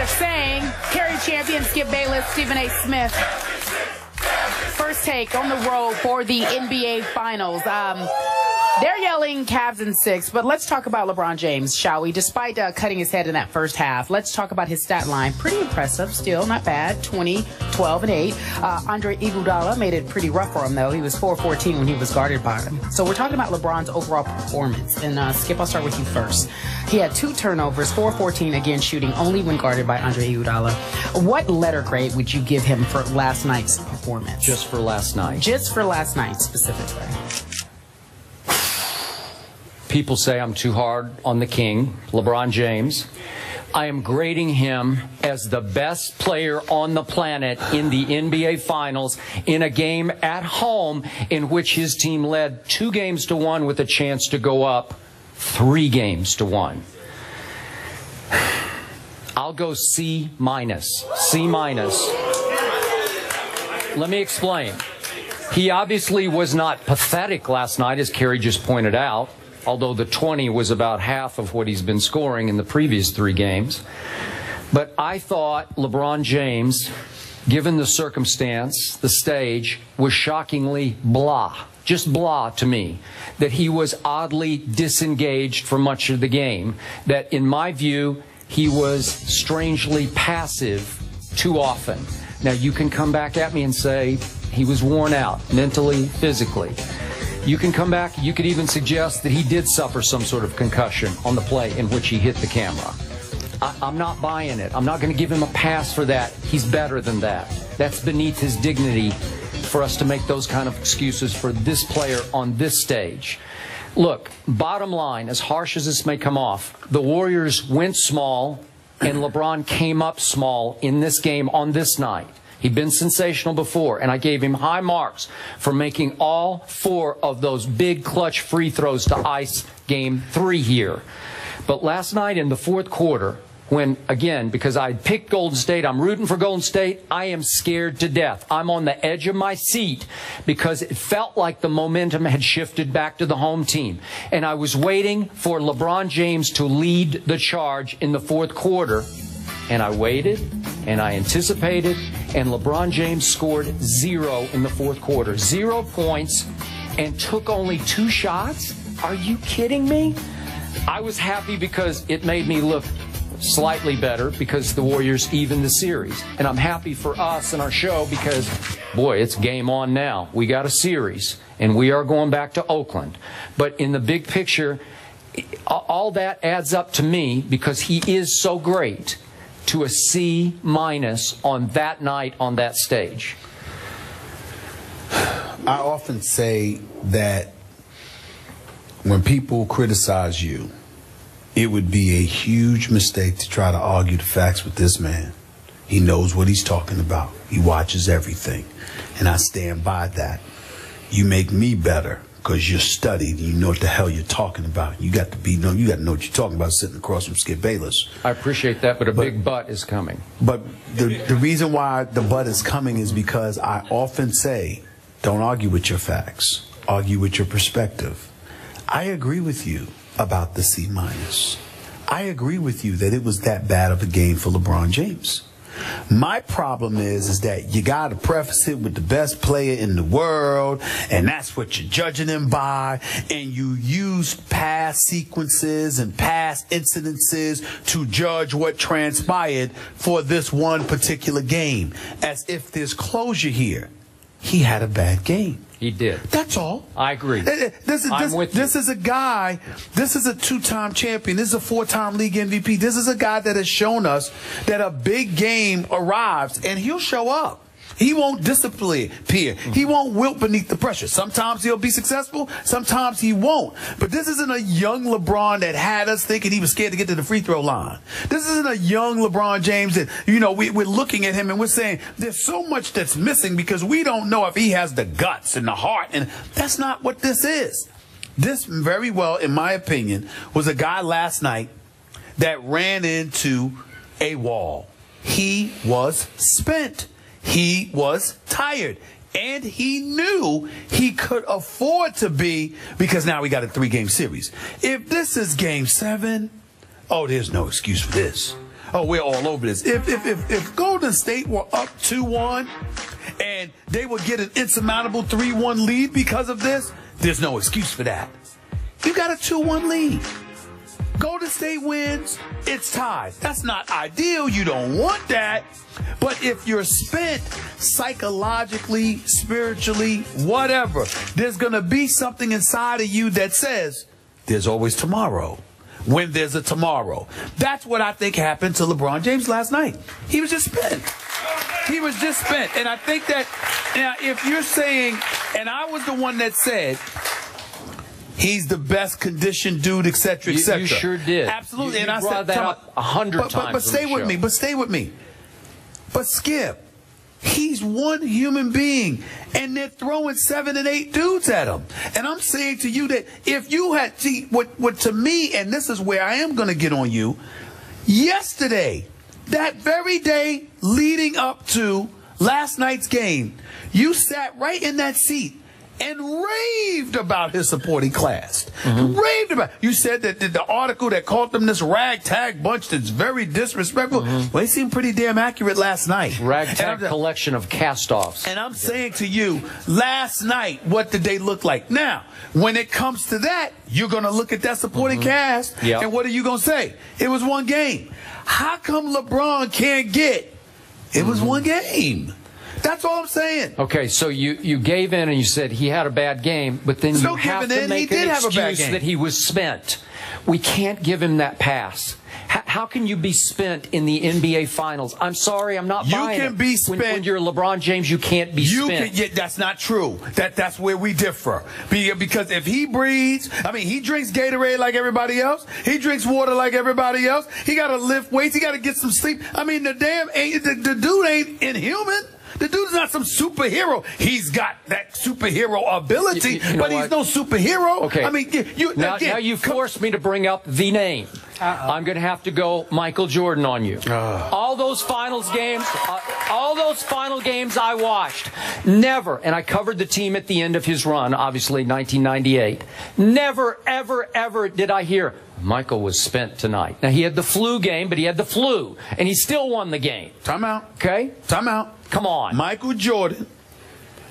are saying. Carrie champion Skip Bayless, Stephen A. Smith. First take on the road for the NBA Finals. They're yelling Cavs in 6, but let's talk about LeBron James, shall we? Despite cutting his head in that first half, let's talk about his stat line. Pretty impressive, still not bad. 20, 12, and 8. Andre Iguodala made it pretty rough for him, though. He was 4-14 when he was guarded by him. So we're talking about LeBron's overall performance. And Skip, I'll start with you first. He had 2 turnovers, 4-14, again shooting only when guarded by Andre Iguodala. What letter grade would you give him for last night's performance? Just for last night? Just for last night, specifically. People say I'm too hard on the king, LeBron James. I am grading him as the best player on the planet in the NBA Finals in a game at home in which his team led 2-1 with a chance to go up 3-1. I'll go C-. C-. Let me explain. He obviously was not pathetic last night, as Carrie just pointed out, although the 20 was about half of what he's been scoring in the previous 3 games. But I thought LeBron James, given the circumstance, the stage, was shockingly blah. Just blah to me. That he was oddly disengaged for much of the game. That, in my view, he was strangely passive too often. Now, you can come back at me and say he was worn out, mentally, physically. You can come back, you could even suggest that he did suffer some sort of concussion on the play in which he hit the camera. I'm not buying it. I'm not going to give him a pass for that. He's better than that. That's beneath his dignity for us to make those kind of excuses for this player on this stage. Look, bottom line, as harsh as this may come off, the Warriors went small and LeBron came up small in this game on this night. He'd been sensational before, and I gave him high marks for making all 4 of those big clutch free throws to ice game 3 here. But last night in the 4th quarter, when, again, because I picked Golden State, I'm rooting for Golden State, I am scared to death. I'm on the edge of my seat because it felt like the momentum had shifted back to the home team. And I was waiting for LeBron James to lead the charge in the 4th quarter. And I waited, and I anticipated, and LeBron James scored 0 in the 4th quarter. 0 points, and took only 2 shots? Are you kidding me? I was happy because it made me look slightly better because the Warriors evened the series. And I'm happy for us and our show because, boy, it's game on now. We got a series, and we are going back to Oakland. But in the big picture, all that adds up to me because he is so great, to a C- on that night on that stage. I often say that when people criticize you, it would be a huge mistake to try to argue the facts with this man. He knows what he's talking about. He watches everything. And I stand by that. You make me better because you're studied and you know what the hell you're talking about. You got to know what you're talking about sitting across from Skip Bayless. I appreciate that, but a big but is coming. But the reason why the but is coming is because I often say, don't argue with your facts. Argue with your perspective. I agree with you about the C-. I agree with you that it was that bad of a game for LeBron James. My problem is that you got to preface it with the best player in the world, and that's what you're judging him by, and you use past sequences and past incidences to judge what transpired for this one particular game, as if there's closure here. He had a bad game. He did. That's all. I agree. I'm with you. This is a guy, this is a 2-time champion. This is a 4-time league MVP. This is a guy that has shown us that a big game arrives and he'll show up. He won't disappear. He won't wilt beneath the pressure. Sometimes he'll be successful. Sometimes he won't. But this isn't a young LeBron that had us thinking he was scared to get to the free throw line. This isn't a young LeBron James that, you know, we're looking at him and we're saying there's so much that's missing because we don't know if he has the guts and the heart. And that's not what this is. This very well, in my opinion, was a guy last night that ran into a wall. He was spent. He was tired, and he knew he could afford to be because now we got a 3-game series. If this is game 7, oh, there's no excuse for this. oh, we're all over this. If Golden State were up 2-1 and they would get an insurmountable 3-1 lead because of this, there's no excuse for that. You got a 2-1 lead. Golden State wins, it's tied. That's not ideal. You don't want that. But if you're spent psychologically, spiritually, whatever, there's going to be something inside of you that says there's always tomorrow. When there's a tomorrow. That's what I think happened to LeBron James last night. He was just spent. He was just spent. And I think that now if you're saying, and I was the one that said, he's the best conditioned dude, etc., etc. You sure did. Absolutely. You and I brought said that up 100 times. But stay with me. But stay with me. But Skip, he's one human being, and they're throwing 7 and 8 dudes at him. And I'm saying to you that if you had, see, what to me, and this is where I am going to get on you, yesterday, that very day leading up to last night's game, you sat right in that seat and raved about his supporting class. Raved about it. You said that the article that called them this ragtag bunch that's very disrespectful, well, they seemed pretty damn accurate last night. Ragtag collection of cast-offs. And I'm saying to you, last night, what did they look like? Now, when it comes to that, you're going to look at that supporting cast, and what are you going to say? It was one game. How come LeBron can't get? It was one game. That's all I'm saying. Okay, so you gave in and you said he had a bad game, but then you have to make an excuse that he was spent. We can't give him that pass. How can you be spent in the NBA Finals? I'm sorry, I'm not buying it. You can be spent. When you're LeBron James, you can't be spent. That's not true. That's where we differ. Because if he breathes, I mean, he drinks Gatorade like everybody else. He drinks water like everybody else. He got to lift weights. He got to get some sleep. I mean, the dude ain't inhuman. The dude's not some superhero. He's got that superhero ability, but he's no superhero. Okay. I mean, now you forced me to bring up the name. I'm going to have to go Michael Jordan on you. All those finals games, I watched. Never, and I covered the team at the end of his run, obviously 1998. Never, ever, ever did I hear Michael was spent tonight. Now, he had the flu game, but he had the flu, and he still won the game. Time out. Okay? Time out. Come on. Michael Jordan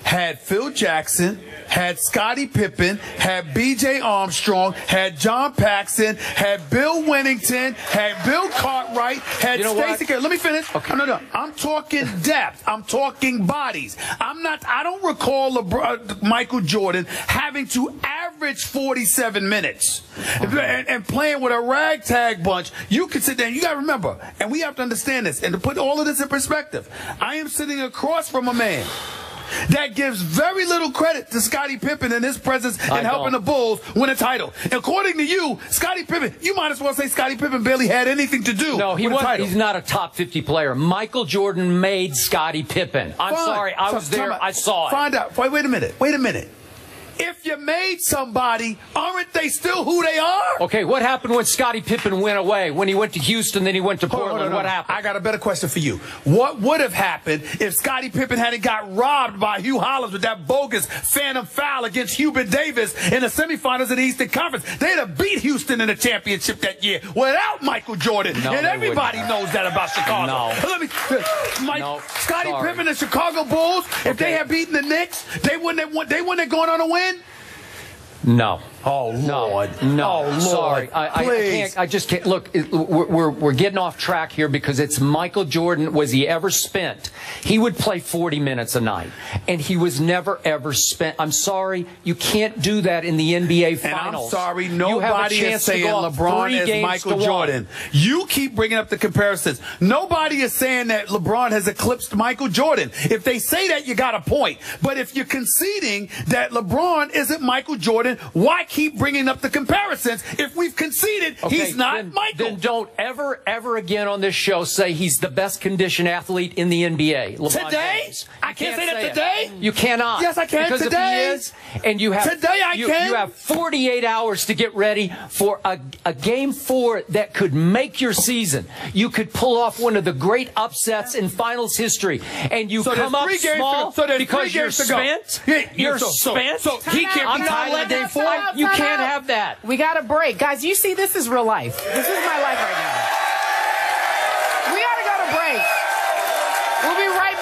had Phil Jackson, had Scottie Pippen, had B.J. Armstrong, had John Paxson, had Bill Wennington, had Bill Cartwright, had Stacey Kerr. Let me finish. Okay. No. I'm talking depth. I'm talking bodies. I don't recall Michael Jordan having to average 47 minutes and playing with a ragtag bunch. You can sit there and you got to remember, and we have to understand this, and to put all of this in perspective, I am sitting across from a man that gives very little credit to Scottie Pippen and his presence in helping the Bulls win a title. According to you, Scottie Pippen, you might as well say Scottie Pippen barely had anything to do with the title. He's not a top 50 player. Michael Jordan made Scottie Pippen. I'm sorry. I was there. I saw it. Find out. Wait a minute. If you made somebody, aren't they still who they are? Okay, what happened when Scottie Pippen went away? When he went to Houston, then he went to Portland. What happened? I got a better question for you. What would have happened if Scottie Pippen hadn't got robbed by Hugh Hollins with that bogus phantom foul against Hubert Davis in the semifinals of the Eastern Conference? They'd have beat Houston in the championship that year without Michael Jordan. And everybody knows that about Chicago. Scottie Pippen and Chicago Bulls, if they had beaten the Knicks, they wouldn't have gone on a win. No. Oh, Lord. No. Oh, Lord. Sorry. I just can't. Look, we're getting off track here because it's Michael Jordan. Was he ever spent? He would play 40 minutes a night, and he was never, ever spent. I'm sorry. You can't do that in the NBA Finals. And I'm sorry. Nobody is saying LeBron is Michael Jordan. You keep bringing up the comparisons. Nobody is saying that LeBron has eclipsed Michael Jordan. If they say that, you got a point. But if you're conceding that LeBron isn't Michael Jordan, why keep bringing up the comparisons if we've conceded he's not Michael? Then don't ever again on this show say he's the best conditioned athlete in the NBA. LeBron today? James. I can't say that today? You cannot. Yes, I can because today. If he is, and you have today I can. You have 48 hours to get ready for a Game 4 that could make your season. You could pull off one of the great upsets in finals history, and you come up small because you're spent. You're spent. So he can't be tied in Game 4. You can't have that. We got a break. Guys, you see, this is real life. This is my life right now. right. We'll be right